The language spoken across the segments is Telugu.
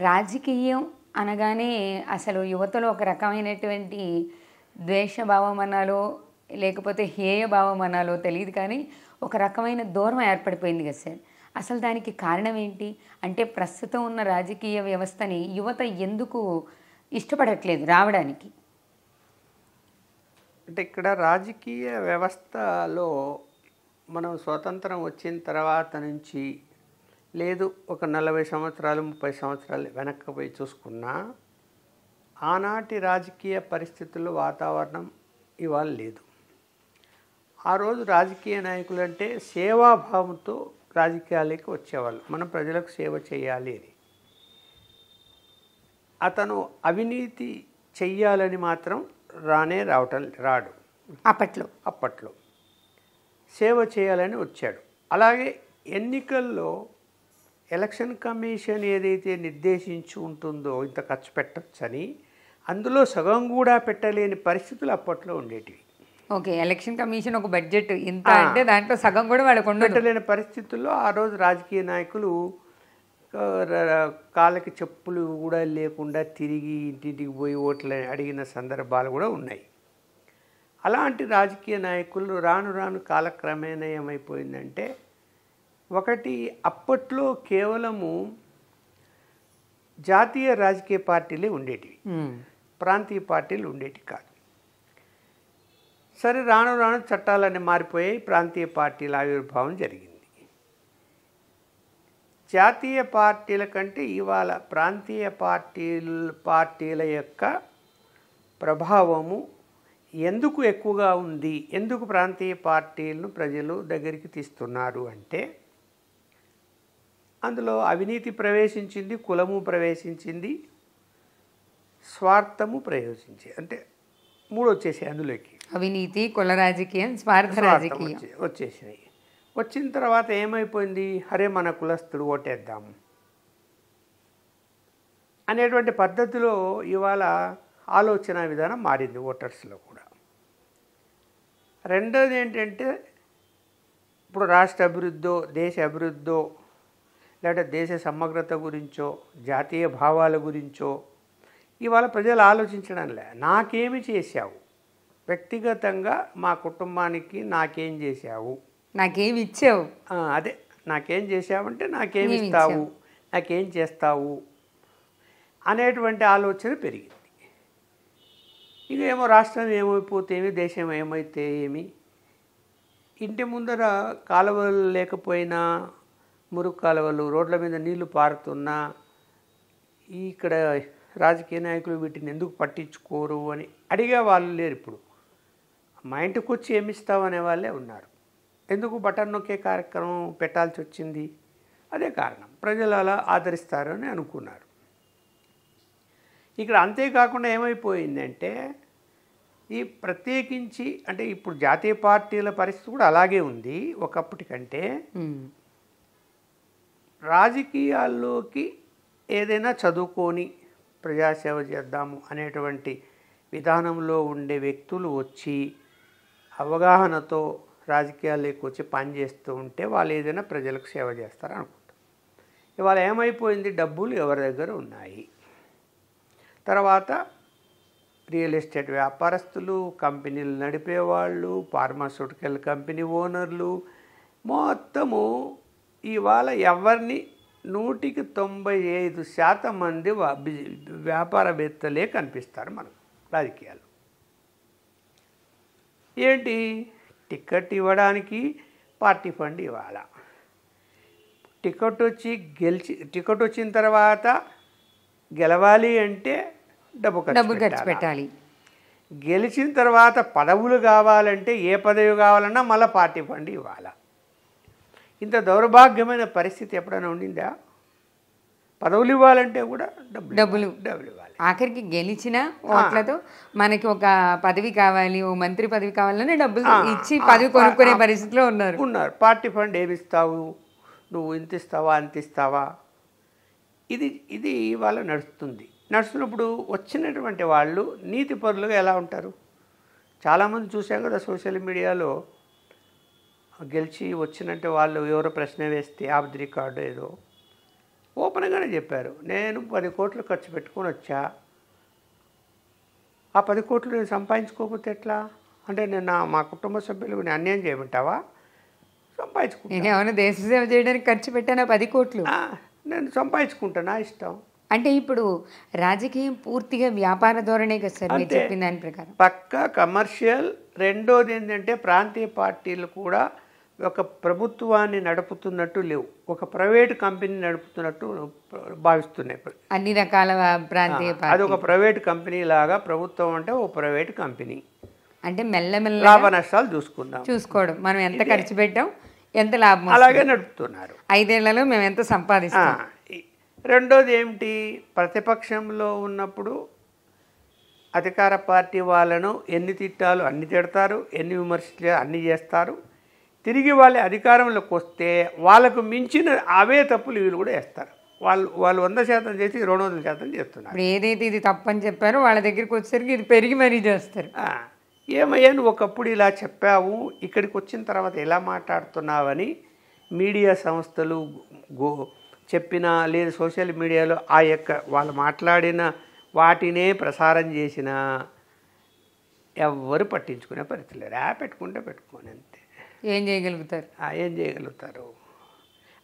రాజకీయం అనగానే అసలు యువతలో ఒక రకమైనటువంటి ద్వేషభావం అనాలో లేకపోతే హేయ భావం అనాలో తెలియదు కానీ ఒక రకమైన దూరం ఏర్పడిపోయింది కదా సార్. అసలు దానికి కారణం ఏంటి? అంటే ప్రస్తుతం ఉన్న రాజకీయ వ్యవస్థని యువత ఎందుకు ఇష్టపడట్లేదు రావడానికి? అంటే ఇక్కడ రాజకీయ వ్యవస్థలో మనం స్వతంత్రం వచ్చిన తర్వాత నుంచి లేదు ఒక 40 సంవత్సరాలు 30 సంవత్సరాలు వెనక్కి పోయి చూసుకున్నా ఆనాటి రాజకీయ పరిస్థితుల్లో వాతావరణం ఇవాళ లేదు. ఆ రోజు రాజకీయ నాయకులు అంటే సేవాభావంతో రాజకీయాలకి వచ్చేవాళ్ళు. మనం ప్రజలకు సేవ చేయాలి అని. అతను అవినీతి చెయ్యాలని మాత్రం రాడు అప్పట్లో సేవ చేయాలని వచ్చాడు. అలాగే ఎన్నికల్లో ఎలక్షన్ కమిషన్ ఏదైతే నిర్దేశించి ఉంటుందో ఇంత ఖర్చు పెట్టచ్చని అందులో సగం కూడా పెట్టలేని పరిస్థితులు అప్పట్లో ఉండేటివి. ఓకే, ఎలక్షన్ కమిషన్ ఒక బడ్జెట్ ఇంత అంటే దాంట్లో సగం కూడా వాళ్ళకు పెట్టలేని పరిస్థితుల్లో ఆ రోజు రాజకీయ నాయకులు కాళ్ళకి చెప్పులు కూడా లేకుండా తిరిగి ఇంటింటికి పోయి ఓట్లు అడిగిన సందర్భాలు కూడా ఉన్నాయి. అలాంటి రాజకీయ నాయకులు రాను రాను కాలక్రమేణా ఏమైపోయిందంటే ఒకటి అప్పట్లో కేవలము జాతీయ రాజకీయ పార్టీలే ఉండేటివి, ప్రాంతీయ పార్టీలు ఉండేటివి కాదు. సరే రాను రాను చట్టాలన్నీ మారిపోయాయి, ప్రాంతీయ పార్టీల ఆవిర్భావం జరిగింది. జాతీయ పార్టీల కంటే ఇవాళ ప్రాంతీయ పార్టీల యొక్క ప్రభావము ఎందుకు ఎక్కువగా ఉంది? ఎందుకు ప్రాంతీయ పార్టీలను ప్రజలు దగ్గరికి తీస్తున్నారు అంటే అందులో అవినీతి ప్రవేశించింది, కులము ప్రవేశించింది, స్వార్థము ప్రవేశించింది. అంటే మూడు వచ్చేసాయి అందులోకి. అవినీతి, కుల రాజకీయం, స్వార్థ రాజకీయం వచ్చేసినాయి. వచ్చిన తర్వాత ఏమైపోయింది? అరే మన కులస్తుడు ఓటేద్దాము అనేటువంటి పద్ధతిలో ఇవాళ ఆలోచన విధానం మారింది ఓటర్స్లో కూడా. రెండోది ఏంటంటే ఇప్పుడు రాష్ట్ర అభివృద్ధో దేశ అభివృద్ధో లేకపోతే దేశ సమగ్రత గురించో జాతీయ భావాల గురించో ఇవాళ ప్రజలు ఆలోచించడంలే. నాకేమి చేశావు, వ్యక్తిగతంగా మా కుటుంబానికి నాకేం చేశావు, నాకేమి ఇచ్చావు, అదే నాకేం చేశావంటే నాకేమి ఇస్తావు, నాకేం చేస్తావు అనేటువంటి ఆలోచన పెరిగింది. ఇక ఏమో రాష్ట్రం ఏమైపోతే ఏమి, దేశం ఏమైతే ఏమి, ఇంటి ముందర కాలువలు లేకపోయినా మురుగు కాలువలు, రోడ్ల మీద నీళ్లు పారుతున్నా ఇక్కడ రాజకీయ నాయకులు వీటిని ఎందుకు పట్టించుకోరు అని అడిగే వాళ్ళు లేరు. ఇప్పుడు మా ఇంటికి వచ్చి ఏమిస్తావు అనే వాళ్ళే ఉన్నారు. ఎందుకు బటన్ నొక్కే కార్యక్రమం పెట్టాల్సి వచ్చింది? అదే కారణం, ప్రజలు అలా ఆదరిస్తారు అని అనుకున్నారు. ఇక్కడ అంతేకాకుండా ఏమైపోయిందంటే ఈ ప్రత్యేకించి అంటే ఇప్పుడు జాతీయ పార్టీల పరిస్థితి కూడా అలాగే ఉంది ఒకప్పటి కంటే. రాజకీయాల్లోకి ఏదైనా చదువుకొని ప్రజాసేవ చేద్దాము అనేటువంటి విధానంలో ఉండే వ్యక్తులు వచ్చి అవగాహనతో రాజకీయాల్లోకి వచ్చి పనిచేస్తూ ఉంటే వాళ్ళు ఏదైనా ప్రజలకు సేవ చేస్తారు అనుకుంటారు. ఇవాళ ఏమైపోయింది? డబ్బులు ఎవరి దగ్గర ఉన్నాయి, తర్వాత రియల్ ఎస్టేట్ వ్యాపారస్తులు, కంపెనీలు నడిపేవాళ్ళు, ఫార్మాస్యూటికల్ కంపెనీ ఓనర్లు, మొత్తము ఇవాళ ఎవరిని 195% మంది వ్యాపారవేత్తలే కనిపిస్తారు మనకు రాజకీయాలు. ఏంటి? టికెట్ ఇవ్వడానికి పార్టీ ఫండ్ ఇవ్వాల, టికెట్ వచ్చిన తర్వాత గెలవాలి అంటే డబ్బు ఖర్చు పెట్టాలి, గెలిచిన తర్వాత పదవులు కావాలంటే ఏ పదవి కావాలన్నా మళ్ళీ పార్టీ ఫండ్ ఇవ్వాలి. ఇంత దౌర్భాగ్యమైన పరిస్థితి ఎప్పుడైనా ఉండిందా? పదవులు ఇవ్వాలంటే కూడా డబ్బులు ఇవ్వాలి. ఆఖరికి గెలిచిన ఓట్లతో మనకి ఒక పదవి కావాలి, ఓ మంత్రి పదవి కావాలని డబ్బులు ఇచ్చి పదవి కొనుక్కునే పరిస్థితిలో ఉన్నారు. పార్టీ ఫండ్ ఏమి ఇస్తావు, నువ్వు ఇంత ఇస్తావా అంత ఇస్తావా, ఇది వాళ్ళ నడుస్తున్నప్పుడు వచ్చినటువంటి వాళ్ళు నీతి పరులుగా ఎలా ఉంటారు? చాలామంది చూసాం కదా సోషల్ మీడియాలో, గెలిచి వచ్చినట్టే వాళ్ళు ఎవరో ప్రశ్న వేస్తే ఆఫ్ ది రికార్డు ఏదో ఓపెన్గానే చెప్పారు, నేను 10 కోట్లు ఖర్చు పెట్టుకొని వచ్చా, ఆ 10 కోట్లు నేను సంపాదించుకోకపోతే ఎట్లా? అంటే నేను మా కుటుంబ సభ్యులకు నేను అన్యాయం చేయమంటావా? సంపాదించుకుంటా. నేను ఏమైనా దేశ సేవ చేయడానికి ఖర్చు పెట్టానా 10 కోట్లు? నేను సంపాదించుకుంటా, నా ఇష్టం. అంటే ఇప్పుడు రాజకీయం పూర్తిగా వ్యాపార ధోరణే కదా సార్ మీరు చెప్పిన దాని ప్రకారం? పక్కా కమర్షియల్. రెండోది ఏంటంటే ప్రాంతీయ పార్టీలు కూడా ఒక ప్రభుత్వాన్ని నడుపుతున్నట్టు లేవు, ఒక ప్రైవేటు కంపెనీ నడుపుతున్నట్టు భావిస్తున్నాయి. అన్ని రకాల ప్రాంతీయ అది పార్టీ ఒక ప్రైవేట్ కంపెనీ లాగా, ప్రభుత్వం అంటే ఓ ప్రైవేట్ కంపెనీ. అంటే మెల్లమెల్ల లాభ నష్టాలు చూసుకోవడం, మనం ఎంత ఖర్చు పెట్టాం, ఎంత లాభం, అలాగే నడుపుతున్నారు. 5 ఏళ్లలో మేము ఎంత సంపాదిస్తాం. రెండోది ఏమిటి, ప్రతిపక్షంలో ఉన్నప్పుడు అధికార పార్టీ వాళ్ళను ఎన్ని తిట్టాలు అన్ని తిడతారు, ఎన్ని విమర్శలు అన్ని చేస్తారు. తిరిగి వాళ్ళ అధికారంలోకి వస్తే వాళ్ళకు మించిన అవే తప్పులు వీళ్ళు కూడా వేస్తారు. వాళ్ళు 100% చేసి 200% చేస్తున్నారు. ఇప్పుడు ఏదైతే ఇది తప్పని చెప్పారో వాళ్ళ దగ్గరికి వచ్చేసరికి ఇది పెరిగి మరీ చేస్తారు. ఏమయ్యా నువ్వు ఒకప్పుడు ఇలా చెప్పావు, ఇక్కడికి వచ్చిన తర్వాత ఎలా మాట్లాడుతున్నావని మీడియా సంస్థలు చెప్పినా, లేదా సోషల్ మీడియాలో ఆ యొక్క వాళ్ళు మాట్లాడిన వాటినే ప్రసారం చేసినా ఎవ్వరు పట్టించుకునే పరిస్థితి లేరు. పెట్టుకుంటే పెట్టుకోని అంతే, ఏం చేయగలుగుతారు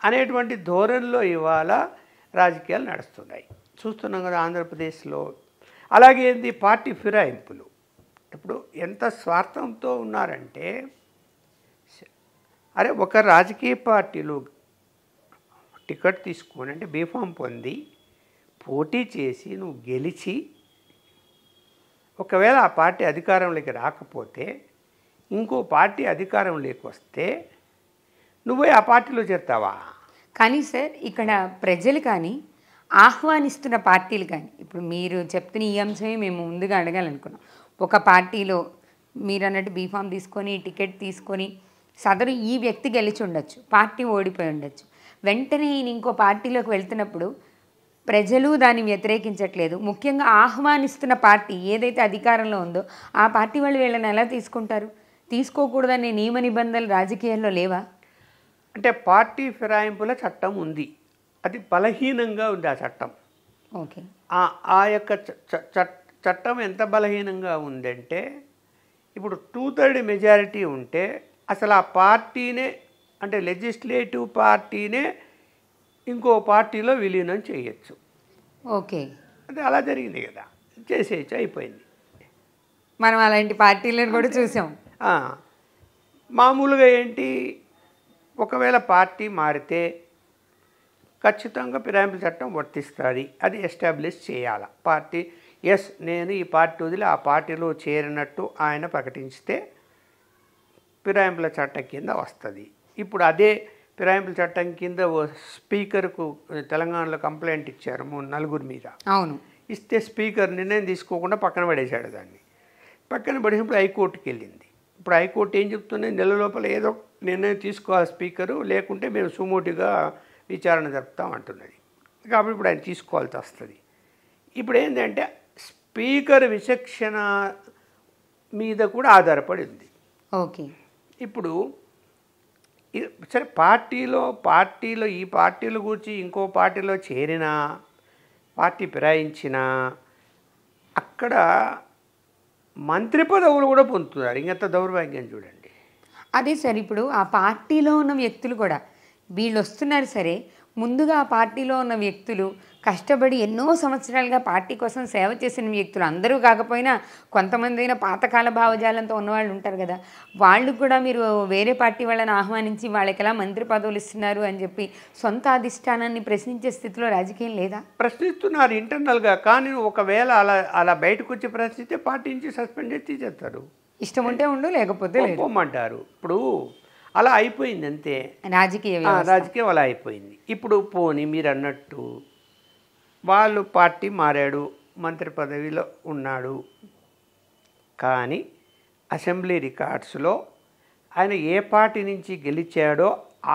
అనేటువంటి ధోరణిలో ఇవాళ రాజకీయాలు నడుస్తున్నాయి. చూస్తున్నాం కదా ఆంధ్రప్రదేశ్లో. అలాగే ఏంది పార్టీ ఫిరాయింపులు. ఇప్పుడు ఎంత స్వార్థంతో ఉన్నారంటే, అరే ఒక రాజకీయ పార్టీలు టికెట్ తీసుకొని అంటే బీఫామ్ పొంది పోటీ చేసి నువ్వు గెలిచి ఒకవేళ ఆ పార్టీ అధికారంలోకి రాకపోతే ఇంకో పార్టీ అధికారంలోకి వస్తే నువ్వే ఆ పార్టీలో చేరుతావా? కానీ సార్ ఇక్కడ ప్రజలు కానీ ఆహ్వానిస్తున్న పార్టీలు కానీ, ఇప్పుడు మీరు చెప్తున్న ఈ అంశమే మేము ముందుగా అడగాలనుకున్నాం. ఒక పార్టీలో మీరు అన్నట్టు బీఫామ్ తీసుకొని టికెట్ తీసుకొని సదరు ఈ వ్యక్తి గెలిచి ఉండొచ్చు, పార్టీ ఓడిపోయి ఉండొచ్చు. వెంటనే ఈయన ఇంకో పార్టీలోకి వెళ్తున్నప్పుడు ప్రజలు దాన్ని వ్యతిరేకించట్లేదు. ముఖ్యంగా ఆహ్వానిస్తున్న పార్టీ ఏదైతే అధికారంలో ఉందో ఆ పార్టీ వాళ్ళు వీళ్ళని ఎలా తీసుకుంటారు? తీసుకోకూడదనే నియమ నిబంధనలు రాజకీయాల్లో లేవా? అంటే పార్టీ ఫిరాయింపుల చట్టం ఉంది, అది బలహీనంగా ఉంది ఆ చట్టం. ఓకే, ఆ యొక్క చట్టం ఎంత బలహీనంగా ఉందంటే, ఇప్పుడు 2/3 మెజారిటీ ఉంటే అసలు ఆ పార్టీనే అంటే లెజిస్లేటివ్ పార్టీనే ఇంకో పార్టీలో విలీనం చేయొచ్చు. ఓకే, అంటే అలా జరిగింది కదా, చేసేయచ్చు, అయిపోయింది. మనం అలాంటి పార్టీలను కూడా చూసాం. మామూలుగా ఏంటి, ఒకవేళ పార్టీ మారితే ఖచ్చితంగా ఫిరాయింపుల చట్టం వర్తిస్తుంది, అది ఎస్టాబ్లిష్ చేయాలి. పార్టీ నేను ఈ పార్టీ వదిలి ఆ పార్టీలో చేరినట్టు ఆయన ప్రకటించితే ఫిరాయింపుల చట్టం కింద వస్తుంది. ఇప్పుడు అదే ఫిరాయింపుల చట్టం కింద స్పీకర్కు తెలంగాణలో కంప్లైంట్ ఇచ్చారు 4 మీద. అవును, ఇస్తే స్పీకర్ నిర్ణయం తీసుకోకుండా పక్కన పడేశాడు. దాన్ని పక్కన పడేసినప్పుడు హైకోర్టుకి వెళ్ళింది. ఇప్పుడు హైకోర్టు ఏం చెప్తుంది, నెల లోపల ఏదో నిర్ణయం తీసుకోవాలి స్పీకరు, లేకుంటే మేము సుమోటిగా విచారణ జరుపుతాం అంటున్నది. కాబట్టి ఇప్పుడు ఆయన తీసుకోవాల్సి వస్తుంది. ఇప్పుడు ఏంటంటే స్పీకర్ విచక్షణ మీద కూడా ఆధారపడి ఉంది. ఓకే, ఇప్పుడు సరే పార్టీలో ఈ పార్టీల గురించి ఇంకో పార్టీలో చేరినా, పార్టీ ఫిరాయించినా అక్కడ మంత్రి పదవులు కూడా పొందుతున్నారు. ఇంకెంత దౌర్భాగ్యం చూడండి. అదే సార్, ఇప్పుడు ఆ పార్టీలో ఉన్న వ్యక్తులు కూడా వీళ్ళు వస్తున్నారు సరే, ముందుగా ఆ పార్టీలో ఉన్న వ్యక్తులు కష్టపడి ఎన్నో సంవత్సరాలుగా పార్టీ కోసం సేవ చేసిన వ్యక్తులు, అందరూ కాకపోయినా కొంతమంది అయినా పాతకాల భావజాలంతో ఉన్నవాళ్ళు ఉంటారు కదా, వాళ్ళు కూడా మీరు వేరే పార్టీ వాళ్ళని ఆహ్వానించి వాళ్ళకి ఎలా మంత్రి పదవులు ఇస్తున్నారు అని చెప్పి సొంత అధిష్టానాన్ని ప్రశ్నించే స్థితిలో రాజకీయం లేదా? ప్రశ్నిస్తున్నారు ఇంటర్నల్గా. కానీ ఒకవేళ అలా బయటకు వచ్చి ప్రశ్నిస్తే పార్టీ నుంచి సస్పెండ్ చేసి తీసేస్తారు. ఇష్టం ఉంటే ఉండు, లేకపోతే పోమంటారు. ఇప్పుడు అలా అయిపోయింది అంతే, రాజకీయం అలా అయిపోయింది. ఇప్పుడు పోనీ మీరు అన్నట్టు వాళ్ళు పార్టీ మారాడు, మంత్రి పదవిలో ఉన్నాడు, కానీ అసెంబ్లీ రికార్డ్స్లో ఆయన ఏ పార్టీ నుంచి గెలిచాడో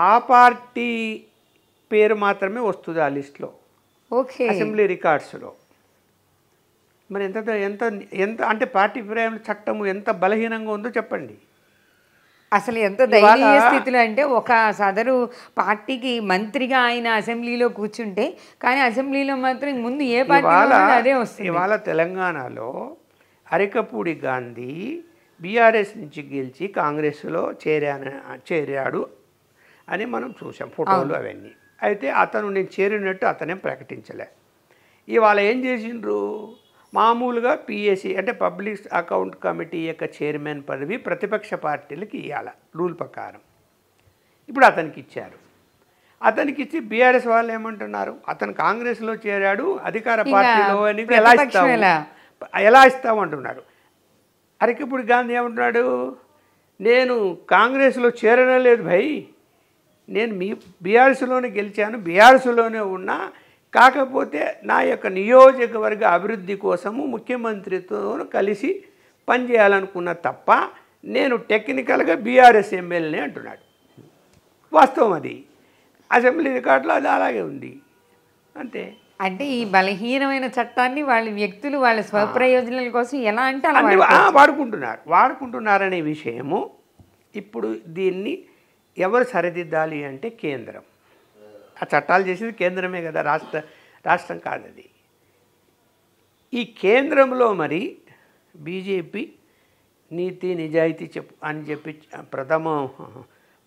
ఆ పార్టీ పేరు మాత్రమే వస్తుంది ఆ లిస్టులో. ఓకే, అసెంబ్లీ రికార్డ్స్లో. మరి ఎంత ఎంత ఎంత అంటే పార్టీ ఫిరాయింపుల చట్టము ఎంత బలహీనంగా ఉందో చెప్పండి. అసలు ఎంత దయనీయ స్థితిలో అంటే ఒక సదరు పార్టీకి మంత్రిగా ఆయన అసెంబ్లీలో కూర్చుంటే కానీ అసెంబ్లీలో మాత్రం ముందు ఏ పార్టీ అదే వస్తుంది. ఇవాళ తెలంగాణలో అరికపూడి గాంధీ బీఆర్ఎస్ నుంచి గెలిచి కాంగ్రెస్లో చేరాడు అని మనం చూసాం ఫోటోలు అవన్నీ. అయితే అతను నేను చేరినట్టు అతనే ప్రకటించలే. ఇవాళ ఏం చేసిండ్రు, మామూలుగా పిఎస్సి అంటే పబ్లిక్ అకౌంట్ కమిటీ యొక్క చైర్మన్ పదవి ప్రతిపక్ష పార్టీలకు ఇవ్వాలి రూల్ ప్రకారం. ఇప్పుడు అతనికి ఇచ్చారు. అతనికి ఇచ్చి బీఆర్ఎస్ వాళ్ళు ఏమంటున్నారు, అతను కాంగ్రెస్లో చేరాడు అధికార పార్టీలో అని ఎలా ఇస్తావు అంటున్నారు. అరికపూడి గాంధీ ఏమంటున్నాడు, నేను కాంగ్రెస్లో చేరడం లేదు భయ్, నేను మీ బీఆర్ఎస్లోనే గెలిచాను, బీఆర్ఎస్లోనే ఉన్నా, కాకపోతే నా యొక్క నియోజకవర్గ అభివృద్ధి కోసము ముఖ్యమంత్రితో కలిసి పనిచేయాలనుకున్న తప్ప నేను టెక్నికల్గా బీఆర్ఎస్ ఎమ్మెల్యేనే అంటున్నాడు. వాస్తవం అది, అసెంబ్లీ రికార్డులో అది అలాగే ఉంది అంతే. అంటే ఈ బలహీనమైన చట్టాన్ని వాళ్ళ వ్యక్తులు వాళ్ళ స్వప్రయోజనాల కోసం ఎలా అంటే అలా వాడుకుంటున్నారనే విషయము ఇప్పుడు దీన్ని ఎవరు సరిదిద్దాలి అంటే కేంద్రం. ఆ చట్టాలు చేసేది కేంద్రమే కదా, రాష్ట్రం కాదు అది. ఈ కేంద్రంలో మరి బీజేపీ నీతి నిజాయితీ అని చెప్పి ప్రథమ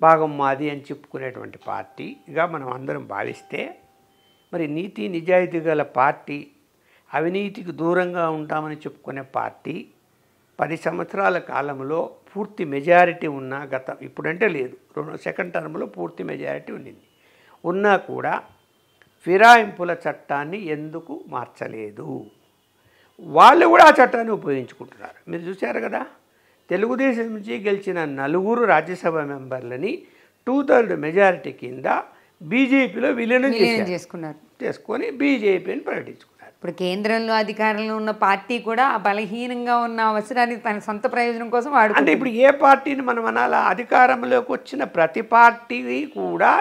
భాగం మాది అని చెప్పుకునేటువంటి పార్టీగా మనం అందరం భావిస్తే, మరి నీతి నిజాయితీ గల పార్టీ, అవినీతికి దూరంగా ఉంటామని చెప్పుకునే పార్టీ 10 సంవత్సరాల కాలంలో పూర్తి మెజారిటీ ఉన్నా, ఇప్పుడంటే లేదు, సెకండ్ టర్మ్లో పూర్తి మెజారిటీ ఉండింది, ఉన్నా కూడా ఫిరాయింపుల చట్టాన్ని ఎందుకు మార్చలేదు? వాళ్ళు కూడా ఆ చట్టాన్ని ఉపయోగించుకుంటున్నారు. మీరు చూశారు కదా, తెలుగుదేశం నుంచి గెలిచిన 4 రాజ్యసభ మెంబర్లని 2/3 మెజారిటీ కింద బీజేపీలో విలీనం చేసుకొని బీజేపీని ప్రకటించుకున్నారు. ఇప్పుడు కేంద్రంలో అధికారంలో ఉన్న పార్టీ కూడా ఆ బలహీనంగా ఉన్న అవసరాన్ని తన సొంత ప్రయోజనం కోసం అంటే ఇప్పుడు ఏ పార్టీని మనం అనాలా, అధికారంలోకి వచ్చిన ప్రతి పార్టీ కూడా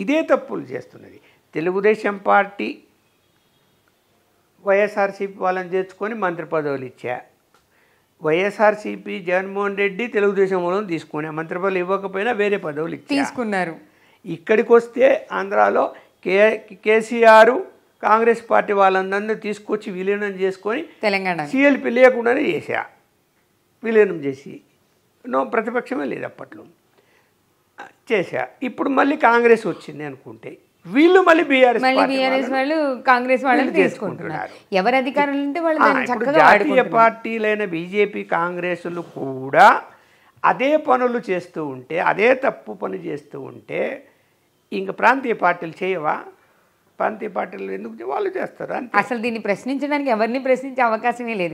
ఇదే తప్పులు చేస్తున్నది. తెలుగుదేశం పార్టీ వైఎస్ఆర్సీపీ వాళ్ళని చేర్చుకొని మంత్రి పదవులు ఇచ్చా, వైఎస్ఆర్సీపీ జగన్మోహన్ రెడ్డి తెలుగుదేశం వాళ్ళని తీసుకునే మంత్రి పదవులు ఇవ్వకపోయినా వేరే పదవులు తీసుకున్నారు. ఇక్కడికి వస్తే ఆంధ్రాలో కేసీఆర్ కాంగ్రెస్ పార్టీ వాళ్ళందరినీ తీసుకొచ్చి విలీనం చేసుకొని తెలంగాణ సీఎల్పీ లేకుండానే చేశా, విలీనం చేసి ప్రతిపక్షమే లేదు అప్పట్లో చేశా. ఇప్పుడు మళ్ళీ కాంగ్రెస్ వచ్చింది అనుకుంటే వీళ్ళు మళ్ళీ బీఆర్ఎస్ వాళ్ళు కాంగ్రెస్ వాళ్ళని తీసుకుంటున్నారు. ఎవరు అధికారులు ఉంటే వాళ్ళు జాతీయ పార్టీలైన బీజేపీ కాంగ్రెస్లు కూడా అదే పనులు చేస్తూ ఉంటే, అదే తప్పు పని చేస్తూ ఉంటే ఇంక ప్రాంతీయ పార్టీలు చేయవా? ప్రాంతీయ పార్టీలు ఎందుకు వాళ్ళు చేస్తారు? అసలు దీన్ని ప్రశ్నించడానికి ఎవరిని ప్రశ్నించే అవకాశమే లేదు.